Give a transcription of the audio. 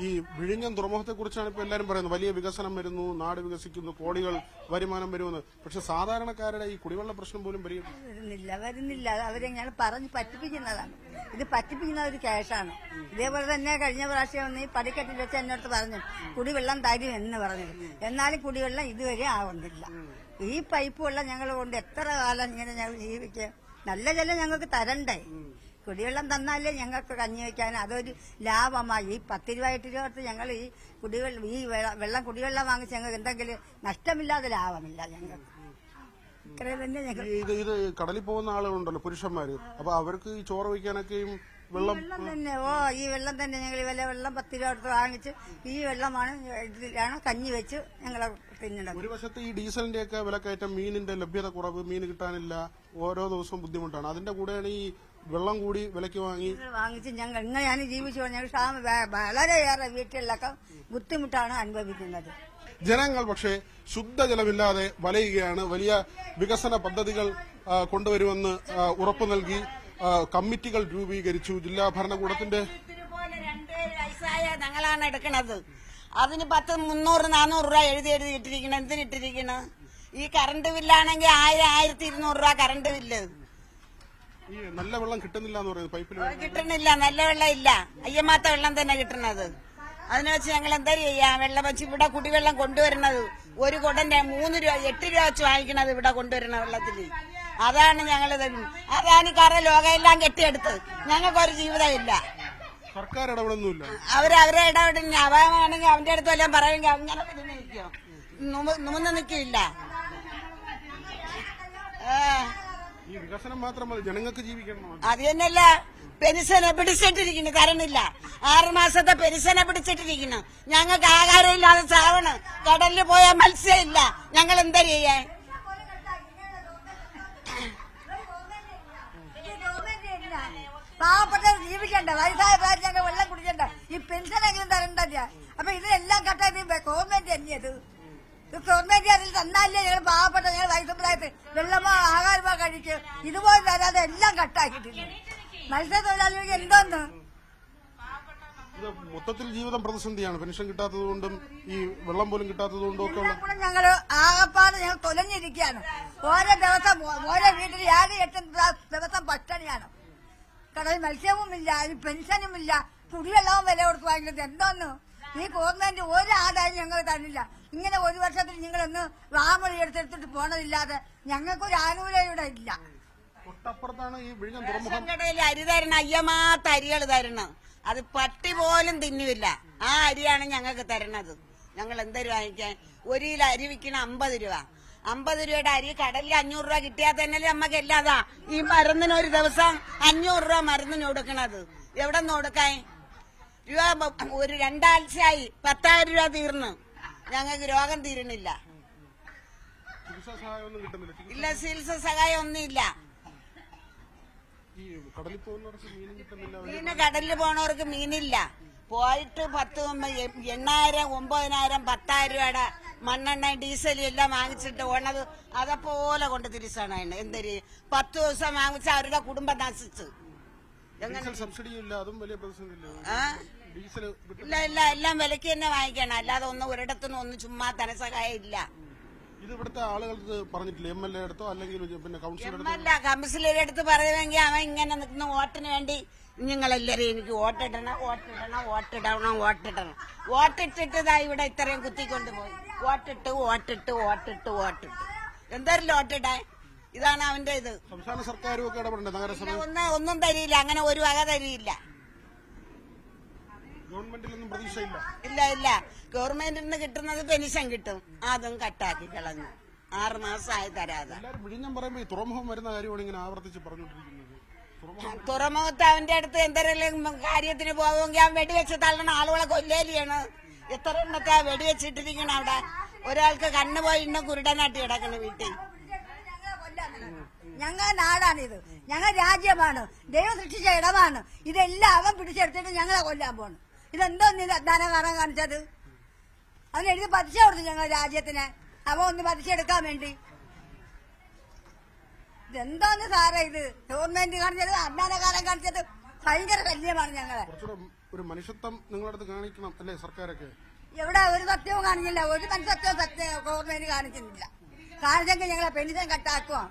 ഈ വിഴിഞ്ഞം തുറമുഖത്തെ കുറിച്ചാണ് ഇപ്പൊ എല്ലാരും പറയുന്നത്. വലിയ വികസനം വരുന്നു, നാട് വികസിക്കുന്നു, കോടികൾ വരുമാനം വരുമെന്ന്. പക്ഷെ സാധാരണക്കാരുടെ ഈ കുടിവെള്ള പ്രശ്നം പോലും വരുന്നില്ല. അവരെ ഞങ്ങൾ പറഞ്ഞ് പറ്റിപ്പിക്കുന്നതാണ്. ഇത് പറ്റിപ്പിക്കുന്ന ഒരു കേസാണ്. ഇതേപോലെ തന്നെ കഴിഞ്ഞ പ്രാവശ്യം ഒന്ന് ഈ പടിക്കെട്ടിൽ വെച്ച് എന്നോട് പറഞ്ഞു കുടിവെള്ളം തരും എന്ന് പറഞ്ഞു. എന്നാലും കുടിവെള്ളം ഇതുവരെ ആവുന്നില്ല. ഈ പൈപ്പ് വെള്ളം ഞങ്ങൾ കൊണ്ട് എത്ര കാലം ഇങ്ങനെ ഞങ്ങൾ ജീവിക്കുക. നല്ല ജലം ഞങ്ങൾക്ക് തരണ്ടേ? കുടിവെള്ളം തന്നാലേ ഞങ്ങൾക്ക് കഞ്ഞി വയ്ക്കാൻ അതൊരു ലാഭമായി. ഈ 10 രൂപ 8 രൂപ കൊടുത്ത് ഞങ്ങൾ ഈ കുടിവെള്ളം വാങ്ങിച്ച് ഞങ്ങൾക്ക് എന്തെങ്കിലും നഷ്ടമില്ലാതെ ലാഭമില്ല ഞങ്ങൾക്ക്. ഇത്രയും തന്നെ ഞങ്ങൾ. ഇത് കടലിൽ പോകുന്ന ആളുകളുണ്ടല്ലോ, പുരുഷന്മാര്, അപ്പൊ അവർക്ക് ഈ ചോറ് വയ്ക്കാനൊക്കെയും വെള്ളം തന്നെ. ഈ വെള്ളം തന്നെ ഞങ്ങൾ വെള്ളം 10 രൂപ കൊടുത്ത് വാങ്ങിച്ച് ഈ വെള്ളമാണ് ഇതിലാണ് കഞ്ഞി വെച്ച് ഞങ്ങൾ തിന്നണം. ഒരു വശത്ത് ഈ ഡീസലിന്റെ ഒക്കെ വിലക്കയറ്റം, മീനിന്റെ ലഭ്യത കുറവ്, മീൻ കിട്ടാനില്ല, ഓരോ ദിവസവും ബുദ്ധിമുട്ടാണ്. അതിന്റെ കൂടെയാണ് ഈ വെള്ളം കൂടി വിലക്ക് വാങ്ങിച്ച് ഞങ്ങൾ ഇങ്ങനെയാണ് ജീവിച്ചു. ഞങ്ങൾ വളരെയേറെ വീട്ടിലൊക്കെ ബുദ്ധിമുട്ടാണ് അനുഭവിക്കുന്നത്. ജനങ്ങൾ പക്ഷേ ശുദ്ധജലമില്ലാതെ വലയുകയാണ്. വലിയ വികസന പദ്ധതികൾ കൊണ്ടുവരുമെന്ന് ഉറപ്പു നൽകി കമ്മിറ്റികൾ രൂപീകരിച്ചു. ജില്ലാ ഭരണകൂടത്തിന്റെ ഞങ്ങളാണ് എടുക്കുന്നത്. അതിന് 10, 300, 400 രൂപ എഴുതി ഇട്ടിരിക്കണം. എന്തിനിട്ടിരിക്കണം? ഈ കറണ്ട് ബില്ലാണെങ്കിൽ 1000, 1200 രൂപ കറണ്ട് ബില്ല്. ഈ നല്ല വെള്ളം കിട്ടുന്നില്ല എന്ന് പറയുന്നത്, പൈപ്പിൽ കിട്ടണില്ല, നല്ല വെള്ളം ഇല്ല. അയ്യമാത്ത വെള്ളം തന്നെ കിട്ടുന്നത്. അതിനെ വെച്ച് ഞങ്ങൾ എന്താ ചെയ്യാം? വെള്ളം വെച്ച് ഇവിടെ കുടിവെള്ളം കൊണ്ടുവരുന്നത് ഒരു കുടന്റെ 3 രൂപ 8 രൂപ വെച്ച് വാങ്ങിക്കണത് ഇവിടെ കൊണ്ടുവരുന്ന വെള്ളത്തിൽ. അതാണ് ഞങ്ങൾ അതാണ് കാരണം ലോകം എല്ലാം കെട്ടിയെടുത്ത് ഞങ്ങൾക്കൊരു ജീവിതമില്ല. സർക്കാർ ഇടപെടുന്നില്ല. അവരെ ഇടപെടുന്ന അവനാണെങ്കിൽ അവന്റെ അടുത്ത് എല്ലാം പറയുമെങ്കിൽ അങ്ങനെ പിന്നെ നിൽക്കോ? നുമന്ന് നിൽക്കില്ല. ഈ വികസനം മാത്രമല്ല, ജനങ്ങൾക്ക് ജീവിക്കണം. അത് തന്നെയല്ല, പെൻഷനെ പിടിച്ചിട്ടിരിക്കുന്നു, തരണില്ല. 6 മാസത്തെ പെൻഷനെ പിടിച്ചിട്ടിരിക്കുന്നു. ഞങ്ങൾക്ക് ആഹാരം ഇല്ലാതെ ചാവണ്. കടലിൽ പോയാൽ മത്സ്യം ഇല്ല. ഞങ്ങൾ എന്താ ചെയ്യാൻ? പാവപ്പെട്ടവർ ജീവിക്കണ്ട, വയസ്സായ പ്രായം ഞങ്ങൾ വെള്ളം കുടിക്കണ്ട, ഈ പെൻഷനെങ്കിലും തരണ്ടല്ല. അപ്പൊ ഇതിനെല്ലാം കട്ടായത് ഗവൺമെന്റ് തന്നെയത്. ഗവൺമെന്റ് അതിൽ തന്നാലേ ഞങ്ങൾ പാവപ്പെട്ട ഞങ്ങൾ വയസ്സുപ്രായത്തിൽ വെള്ളമോ ആഹാരമോ കഴിക്കും. ഇതുപോലെ തരാതെ എല്ലാം കട്ടാക്കിയിട്ടില്ല. മത്സ്യത്തൊഴിലാളികൾക്ക് എന്തോന്ന് മൊത്തത്തിൽ ജീവിതം പ്രതിസന്ധിയാണ്. പെൻഷൻ കിട്ടാത്തതുകൊണ്ടും ഈ വെള്ളം പോലും കിട്ടാത്തതുകൊണ്ടും ഒക്കെ ഞങ്ങൾ ആകപ്പാട് ഞങ്ങൾ തൊലഞ്ഞിരിക്കുകയാണ്. ഓരോ ദിവസം ഓരോ വീട്ടിൽ 7-8 ദിവസം പട്ടിണിയാണ്. കടലിൽ മത്സ്യവുമില്ല, പെൻഷനുമില്ല, കുടിവെള്ളവും വില കൊടുത്ത് വാങ്ങിക്കുന്നത് എന്തോന്ന്? ഈ ഗവൺമെന്റ് ഒരു ആദായം ഞങ്ങൾ തന്നില്ല. ഇങ്ങനെ ഒരു വർഷത്തിൽ നിങ്ങളൊന്ന് വാമൊഴി എടുത്തെടുത്തിട്ട് പോണതില്ലാതെ ഞങ്ങൾക്കൊരു ആനുകൂല്യം ഇവിടെ ഇല്ല. തൊട്ടപ്പുറത്താണ് ഈ വിഴിഞ്ഞം തുറമുഖം. കടയിൽ അരി തരണം, അയ്യമാത്ത അരികൾ തരണം. അത് പട്ടി പോലും തിന്നുമില്ല. ആ അരിയാണ് ഞങ്ങൾക്ക് തരണത്. ഞങ്ങൾ എന്തൊരു വാങ്ങിക്കാൻ? 1 കിലോ അരി വിൽക്കണ 50 രൂപ. 50 രൂപയുടെ അരി കടലിൽ 500 രൂപ കിട്ടിയാൽ തന്നെ നമുക്ക് എല്ലാതാ. ഈ മരുന്നിന് ഒരു ദിവസം 500 രൂപ മരുന്നിന് കൊടുക്കണത്. എവിടെ നിന്ന് കൊടുക്കാൻ? ഒരു 2 ആഴ്ചയായി 10,000 രൂപ തീർന്നു. ഞങ്ങൾക്ക് രോഗം തീരണില്ല. ഇല്ല, ചികിത്സ സഹായം ഒന്നുമില്ല. പിന്നെ കടലിൽ പോണവർക്ക് മീനില്ല. പോയിട്ട് 8,000, 9,000, 10,000 രൂപയുടെ മണ്ണെണ്ണ ഡീസലും എല്ലാം വാങ്ങിച്ചിട്ട് ഓണത് അതേപോലെ കൊണ്ട് തിരിച്ചാണ്. എന്തൊരു 10 ദിവസം വാങ്ങിച്ച അവരുടെ കുടുംബം നശിച്ചു. സബ്സിഡി ഇല്ല, അതും വലിയ പ്രതിസന്ധി. ഇല്ല, എല്ലാം വിലക്ക് തന്നെ വാങ്ങിക്കണം. അല്ലാതെ ഒരിടത്തുനിന്നും ഒന്നും ചുമ്മാ ധനസഹായം ഇല്ല. ഇത് ഇവിടുത്തെ ആളുകൾക്ക് പറഞ്ഞിട്ടില്ല? MLA അടുത്തോ അല്ലെങ്കിൽ പിന്നെ കൗൺസിലറുടെ അടുത്ത് പറയുമെങ്കിൽ അവൻ ഇങ്ങനെ നിൽക്കുന്ന വോട്ടിന് വേണ്ടി നിങ്ങളെല്ലാരും എനിക്ക് വോട്ടിടണം, വോട്ടിട്ടിട്ട് ഇവിടെ ഇത്രയും കുത്തിക്കൊണ്ട് പോയി. വോട്ടിട്ട് എന്തായാലും വോട്ടിടാൻ. ഇതാണ് അവന്റെ ഇത്. സംസ്ഥാന സർക്കാരും ഒക്കെ ഇടപെടണ്ടേ? നഗരസഭ ഒന്നും തരില്ല, അങ്ങനെ ഒരു വക തരില്ല. ഗവൺമെന്റിലൊന്നും പ്രതീക്ഷയില്ല. ഇല്ല, ഗവൺമെന്റിൽ നിന്ന് കിട്ടുന്നത് പെൻഷൻ കിട്ടും. അതും കട്ടാക്കി കളഞ്ഞു. 6 മാസമായി തരാതെ. വിഴിഞ്ഞം പറയുമ്പോ ഈ തുറമുഖം വരുന്ന കാര്യമാണ് ഇങ്ങനെ ആവർത്തിച്ച് പറഞ്ഞുകൊണ്ടിരിക്കുന്നത്. തുറമുഖത്ത് അവന്റെ അടുത്ത് എന്തെങ്കിലും കാര്യത്തിന് പോകുമെങ്കിൽ അവൻ വെടിവെച്ച് തള്ളണ ആളുകളെ കൊല്ലേലിയാണ്. എത്ര എണ്ണത്തെ വെടിവെച്ചിട്ടിരിക്കണം അവിടെ. ഒരാൾക്ക് കണ്ണ് പോയി ഇന്നും കുരുടനാട്ടി കിടക്കണ വീട്ടിൽ. ഞങ്ങളുടെ നാടാണിത്, ഞങ്ങൾ രാജ്യമാണ്, ദൈവം സൃഷ്ടിച്ച ഇടമാണ്. ഇതെല്ലാം അവൻ പിടിച്ചെടുത്തിട്ട് ഞങ്ങളെ കൊല്ലാൻ പോണ്. ഇതെന്തോ ധനകാരം കാണിച്ചത്? അവനെഴുതി പതിച്ച കൊടുത്തു ഞങ്ങൾ രാജ്യത്തിന്. അവൻ ഒന്ന് പതിച്ചെടുക്കാൻ വേണ്ടി. ഇതെന്തോന്ന് സാറേ ഇത്? ഗവൺമെന്റ് കാണിച്ചത്, അജ്ഞാനകാലം കാണിച്ചത് ഭയങ്കര ശല്യമാണ് ഞങ്ങളെ. ഒരു മനുഷ്യത്വം നിങ്ങളുടെ അടുത്ത് കാണിക്കണം അല്ലേ സർക്കാരൊക്കെ? എവിടെ ഒരു സത്യവും കാണിച്ചില്ല, ഒരു മനുഷ്യത്വവും ഗവൺമെന്റ് കാണിച്ചിട്ടില്ല. കാണിച്ചെങ്കിൽ ഞങ്ങളെ പെൻഷൻ കട്ടാക്കുമോ